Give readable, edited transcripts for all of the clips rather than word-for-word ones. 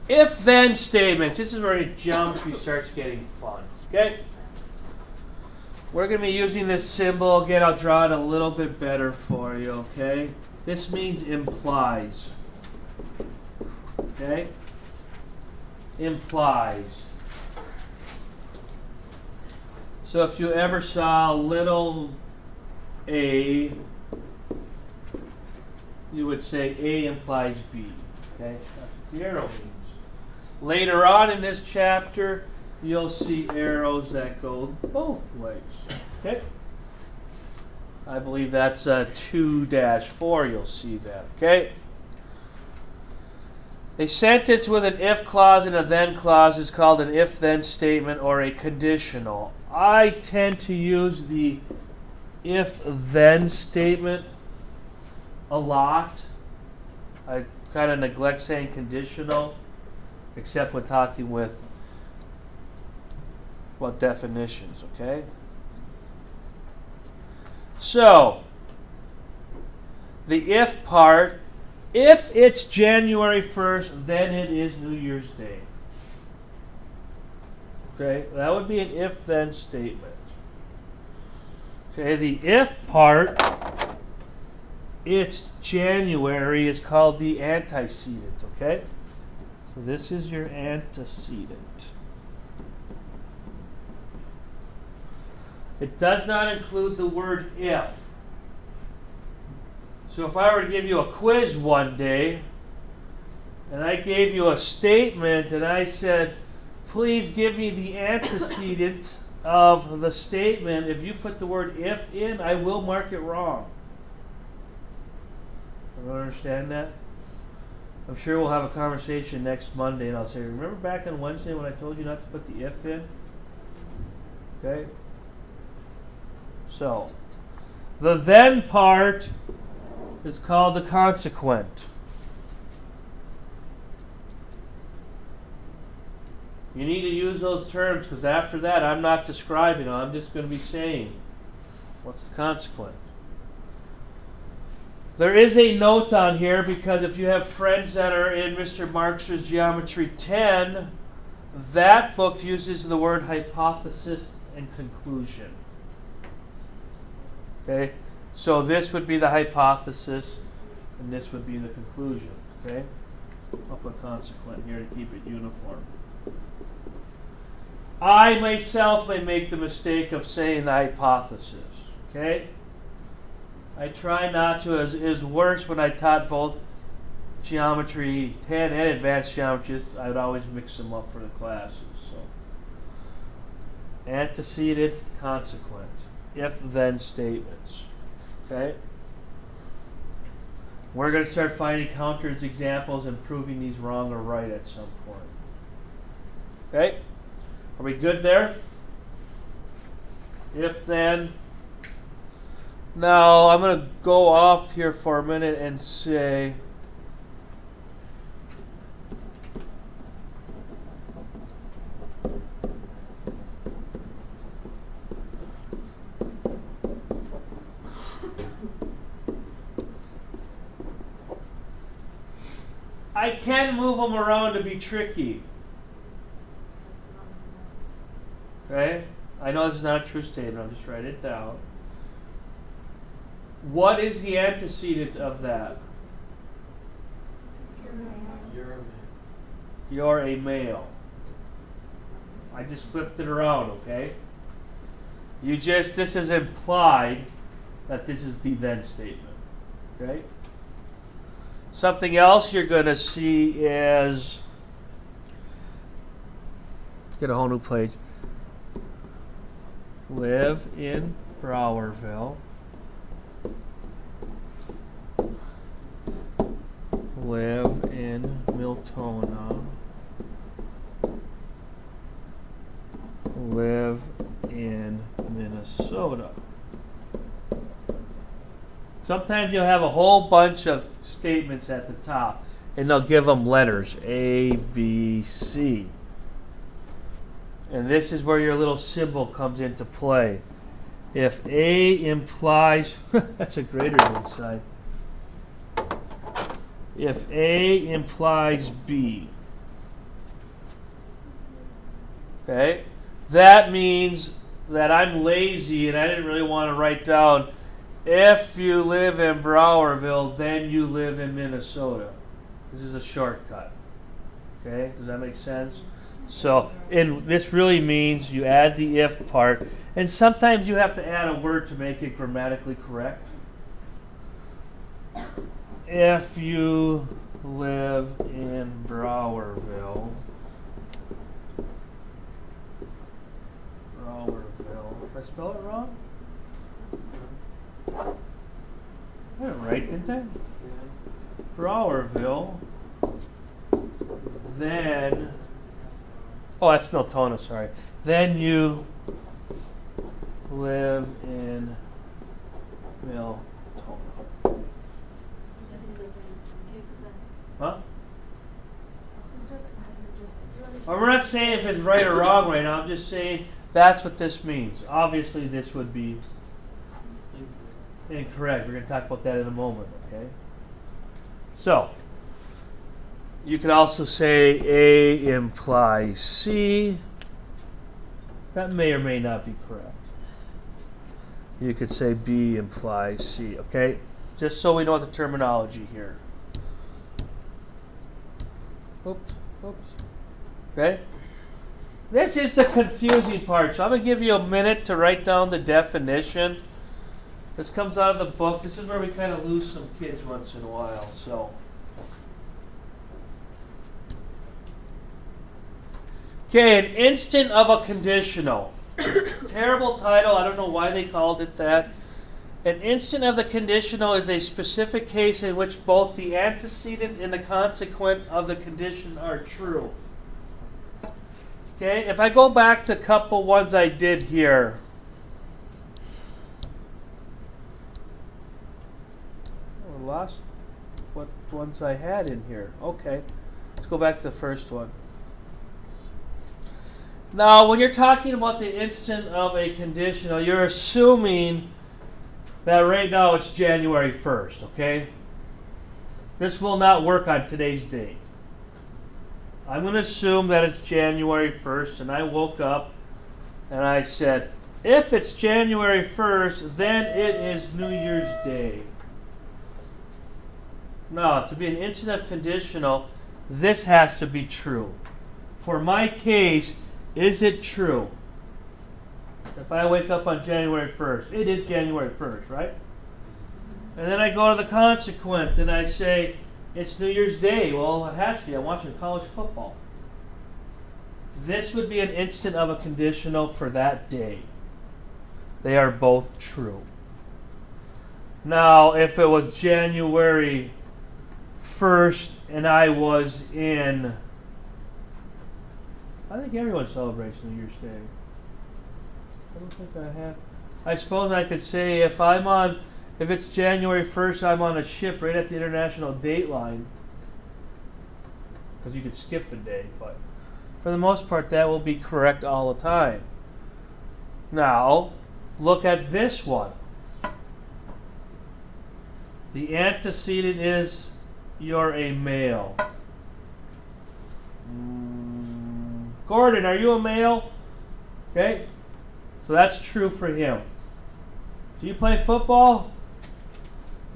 If-then statements. This is where geometry starts getting fun. Okay? We're going to be using this symbol. Again, I'll draw it a little bit better for you. Okay? This means implies. Okay? Implies. So if you ever saw little a, you would say A implies B. Okay? That's what the arrow means. Later on in this chapter, you'll see arrows that go both ways. Okay? I believe that's 2-4. You'll see that. Okay? A sentence with an if clause and a then clause is called an if-then statement or a conditional. I tend to use the if-then statement a lot. I kind of neglect saying conditional, except when talking with definitions, okay? So, the if part, if it's January 1st, then it is New Year's Day. Okay, that would be an if-then statement. Okay, the if part, it's January, is called the antecedent, okay? So this is your antecedent. It does not include the word if. So if I were to give you a quiz one day, and I gave you a statement, and I said, please give me the antecedent of the statement. If you put the word if in, I will mark it wrong. You understand that? I'm sure we'll have a conversation next Monday, and I'll say, remember back on Wednesday when I told you not to put the if in? Okay? So, the then part is called the consequent. You need to use those terms because after that I'm not describing them. I'm just going to be saying what's the consequent. There is a note on here because if you have friends that are in Mr. Marx's Geometry 10, that book uses the word hypothesis and conclusion. Okay? So this would be the hypothesis and this would be the conclusion. Okay? I'll put consequent here to keep it uniform. I myself may make the mistake of saying the hypothesis. Okay? I try not to. It is worse when I taught both Geometry 10 and Advanced Geometry. I would always mix them up for the classes. So, antecedent, consequent, if-then statements. Okay? We're going to start finding counters, examples, and proving these wrong or right at some point. Okay? Are we good there? If-then. Now, I'm going to go off here for a minute and say, I can move them around to be tricky. Okay? I know this is not a true statement. I'm just writing it down. What is the antecedent of that? You're a male. I just flipped it around, okay? This is implied that this is the then statement. Okay? Something else you're going to see is, get a whole new page. Live in Browerville. Live in Miltona. Live in Minnesota. Sometimes you'll have a whole bunch of statements at the top, and they'll give them letters, A, B, C. And this is where your little symbol comes into play. If A implies, that's a greater than sign. If A implies B, Okay? That means that I'm lazy and I didn't really want to write down if you live in Browerville, then you live in Minnesota. This is a shortcut. Okay? Does that make sense? So, this really means you add the if part, and sometimes you have to add a word to make it grammatically correct. If you live in Browerville, did I spell it wrong? I did it right, didn't I? Browerville, then, oh, that's Miltona, sorry. Then you live in Miltona. Huh? Well, we're not saying if it's right or wrong right now. I'm just saying that's what this means. Obviously, this would be incorrect. We're going to talk about that in a moment, okay? So, you could also say A implies C. That may or may not be correct. You could say B implies C, okay? Just so we know the terminology here. Oops. Okay? This is the confusing part. So I'm going to give you a minute to write down the definition. This comes out of the book. This is where we kind of lose some kids once in a while. So, okay, an instant of a conditional. Terrible title. I don't know why they called it that. An instant of the conditional is a specific case in which both the antecedent and the consequent of the condition are true. Okay, if I go back to a couple ones I did here. I lost what ones I had in here. Okay, let's go back to the first one. Now, when you're talking about the instant of a conditional, you're assuming that right now it's January 1st, okay? This will not work on today's date. I'm going to assume that it's January 1st, and I woke up and I said, if it's January 1st, then it is New Year's Day. Now, to be an instant of conditional, this has to be true. For my case, is it true? If I wake up on January 1st, it is January 1st, right? And then I go to the consequent and I say, it's New Year's Day. Well, it has to be. I'm watching college football. This would be an instant of a conditional for that day. They are both true. Now, if it was January 1st and I was in, I think everyone celebrates New Year's Day. I don't think I have. I suppose I could say if it's January 1st, I'm on a ship right at the international date line. Because you could skip a day, but for the most part, that will be correct all the time. Now, look at this one. The antecedent is you're a male. Gordon, are you a male? Okay. So that's true for him. Do you play football?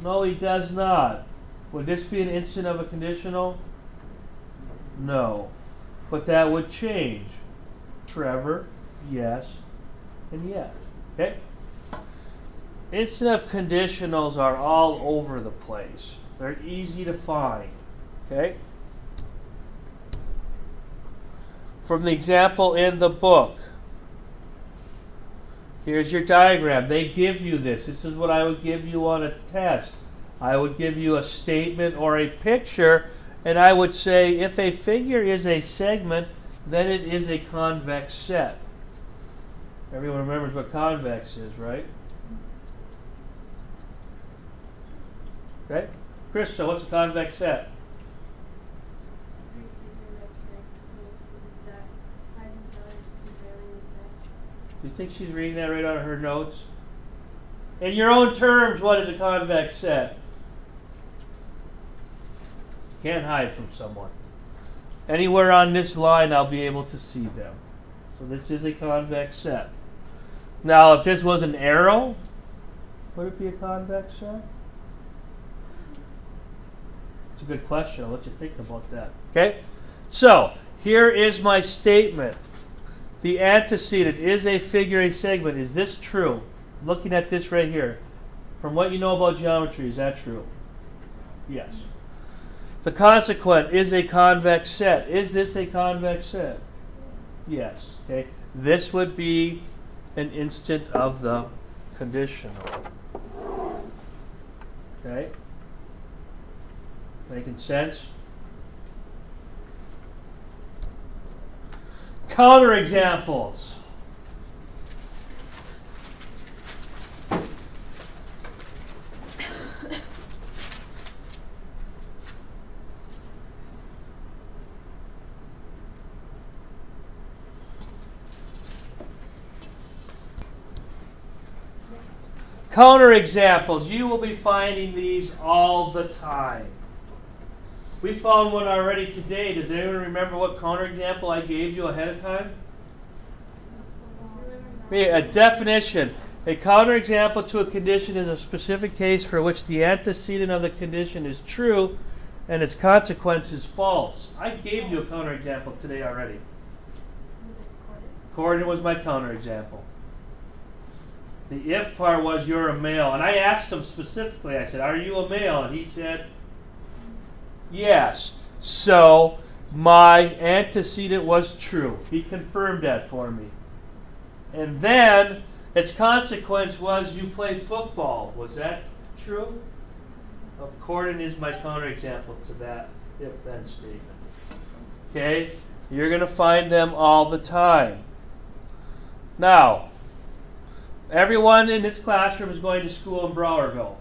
No, he does not. Would this be an instant of a conditional? No. But that would change. Trevor, yes, and yes. Okay? Instant of conditionals are all over the place. They're easy to find. Okay? From the example in the book, here's your diagram. They give you this. This is what I would give you on a test. I would give you a statement or a picture, and I would say if a figure is a segment, then it is a convex set. Everyone remembers what convex is, right? Okay? Krista, what's a convex set? Do you think she's reading that right out of her notes? In your own terms, what is a convex set? Can't hide from someone. Anywhere on this line, I'll be able to see them. So this is a convex set. Now, if this was an arrow, would it be a convex set? It's a good question. I'll let you think about that. Okay? So, here is my statement. The antecedent is a figure 8 segment. Is this true? Looking at this right here. From what you know about geometry, is that true? Yes. The consequent is a convex set. Is this a convex set? Yes. Okay. This would be an instant of the conditional. Okay? Making sense? Counterexamples. Counterexamples. You will be finding these all the time. We found one already today. Does anyone remember what counterexample I gave you ahead of time? A definition. A counterexample to a condition is a specific case for which the antecedent of the condition is true and its consequence is false. I gave you a counterexample today already. Coordinate was my counterexample. The if part was you're a male. And I asked him specifically, I said, are you a male? And he said, yes. So my antecedent was true. He confirmed that for me. And then its consequence was you play football. Was that true? Coordinate is my counterexample to that if-then statement. Okay? You're going to find them all the time. Now, everyone in this classroom is going to school in Browerville.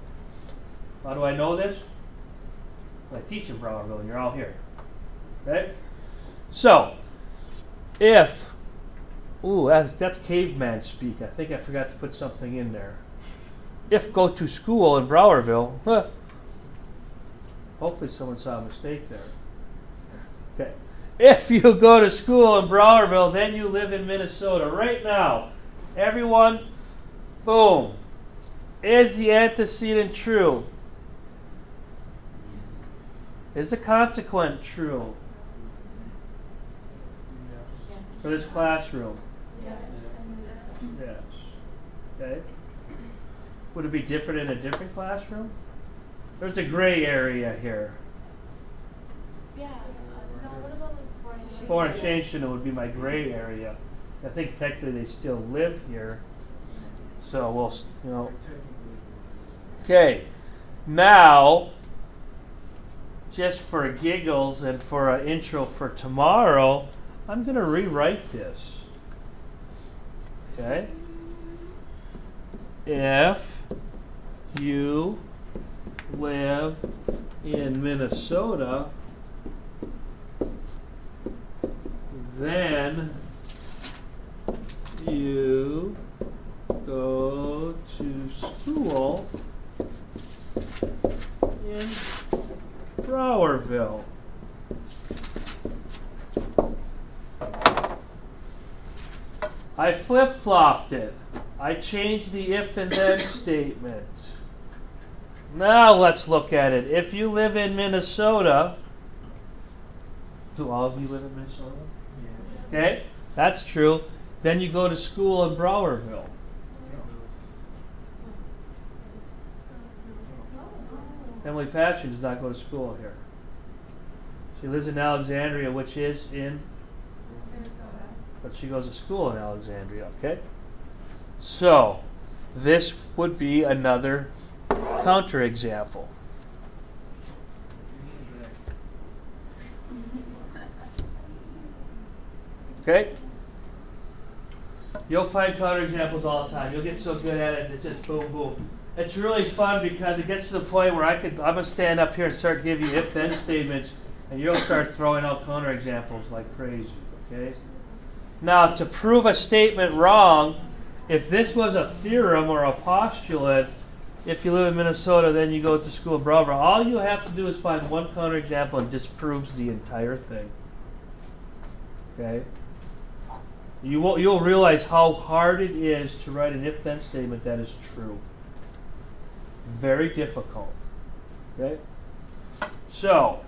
How do I know this? I teach in Browerville, and you're all here. Okay? So, if, that's caveman speak. I think I forgot to put something in there. If go to school in Browerville, hopefully someone saw a mistake there. Okay. If you go to school in Browerville, then you live in Minnesota. Right now, everyone, boom. Is the antecedent true? Is the consequent true? Yes. For this classroom? Yes. Yes. Okay. Would it be different in a different classroom? There's a gray area here. Yeah. No, what about like foreign Foreign exchange student would be my gray area. I think technically they still live here. So we'll, you know. Okay. Now, just for giggles and for an intro for tomorrow, I'm going to rewrite this. Okay? If you live in Minnesota, then you go to school in Browerville. I flip-flopped it. I changed the if and then statement. Now let's look at it. If you live in Minnesota, do all of you live in Minnesota? Yeah. Okay, that's true. Then you go to school in Browerville. Emily Patrick does not go to school here. She lives in Alexandria, which is in Minnesota. But she goes to school in Alexandria, okay? So, this would be another counterexample. Okay? You'll find counterexamples all the time. You'll get so good at it, it's just boom, boom. It's really fun because it gets to the point where I'm going to stand up here and start giving you if-then statements, and you'll start throwing out counterexamples like crazy, okay? Now, to prove a statement wrong, if this was a theorem or a postulate, if you live in Minnesota, then you go to school in Browerville, all you have to do is find one counterexample and disproves the entire thing. Okay? You'll realize how hard it is to write an if-then statement that is true. Very difficult. Okay? So,